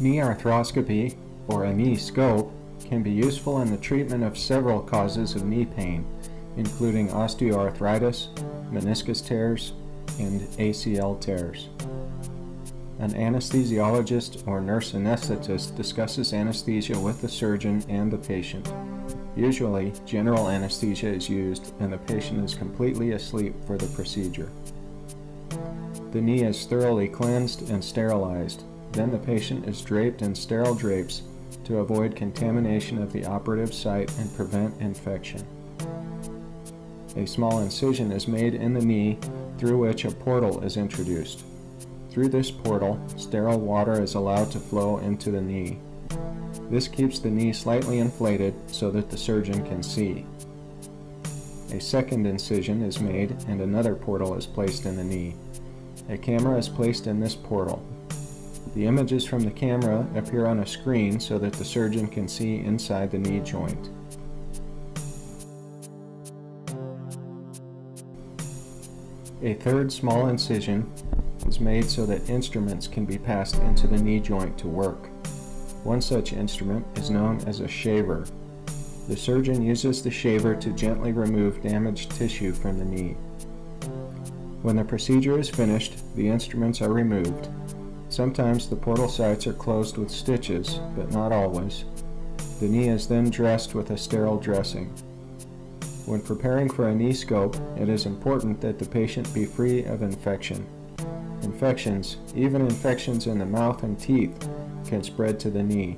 Knee arthroscopy, or a knee scope, can be useful in the treatment of several causes of knee pain, including osteoarthritis, meniscus tears, and ACL tears. An anesthesiologist or nurse anesthetist discusses anesthesia with the surgeon and the patient. Usually, general anesthesia is used and the patient is completely asleep for the procedure. The knee is thoroughly cleansed and sterilized. Then the patient is draped in sterile drapes to avoid contamination of the operative site and prevent infection. A small incision is made in the knee through which a portal is introduced. Through this portal, sterile water is allowed to flow into the knee. This keeps the knee slightly inflated so that the surgeon can see. A second incision is made and another portal is placed in the knee. A camera is placed in this portal. The images from the camera appear on a screen so that the surgeon can see inside the knee joint. A third small incision is made so that instruments can be passed into the knee joint to work. One such instrument is known as a shaver. The surgeon uses the shaver to gently remove damaged tissue from the knee. When the procedure is finished, the instruments are removed. Sometimes the portal sites are closed with stitches, but not always. The knee is then dressed with a sterile dressing. When preparing for a knee scope, it is important that the patient be free of infection. Infections, even infections in the mouth and teeth, can spread to the knee.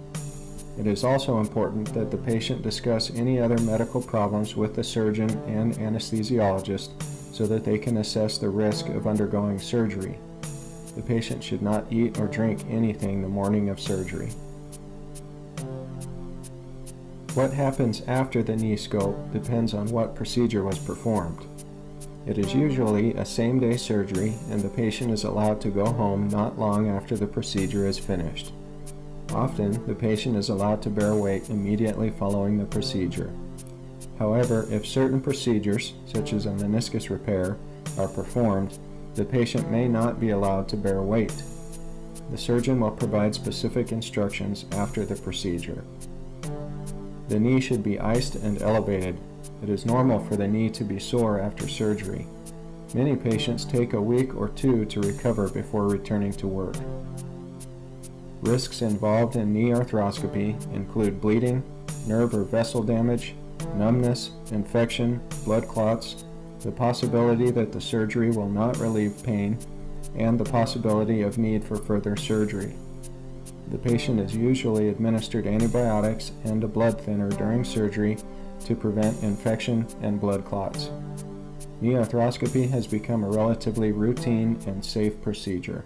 It is also important that the patient discuss any other medical problems with the surgeon and anesthesiologist so that they can assess the risk of undergoing surgery. The patient should not eat or drink anything the morning of surgery. What happens after the knee scope depends on what procedure was performed. It is usually a same-day surgery and the patient is allowed to go home not long after the procedure is finished. Often, the patient is allowed to bear weight immediately following the procedure. However, if certain procedures, such as a meniscus repair, are performed, the patient may not be allowed to bear weight. The surgeon will provide specific instructions after the procedure. The knee should be iced and elevated. It is normal for the knee to be sore after surgery. Many patients take a week or two to recover before returning to work. Risks involved in knee arthroscopy include bleeding, nerve or vessel damage, numbness, infection, blood clots, the possibility that the surgery will not relieve pain, and the possibility of need for further surgery. The patient is usually administered antibiotics and a blood thinner during surgery to prevent infection and blood clots. Knee arthroscopy has become a relatively routine and safe procedure.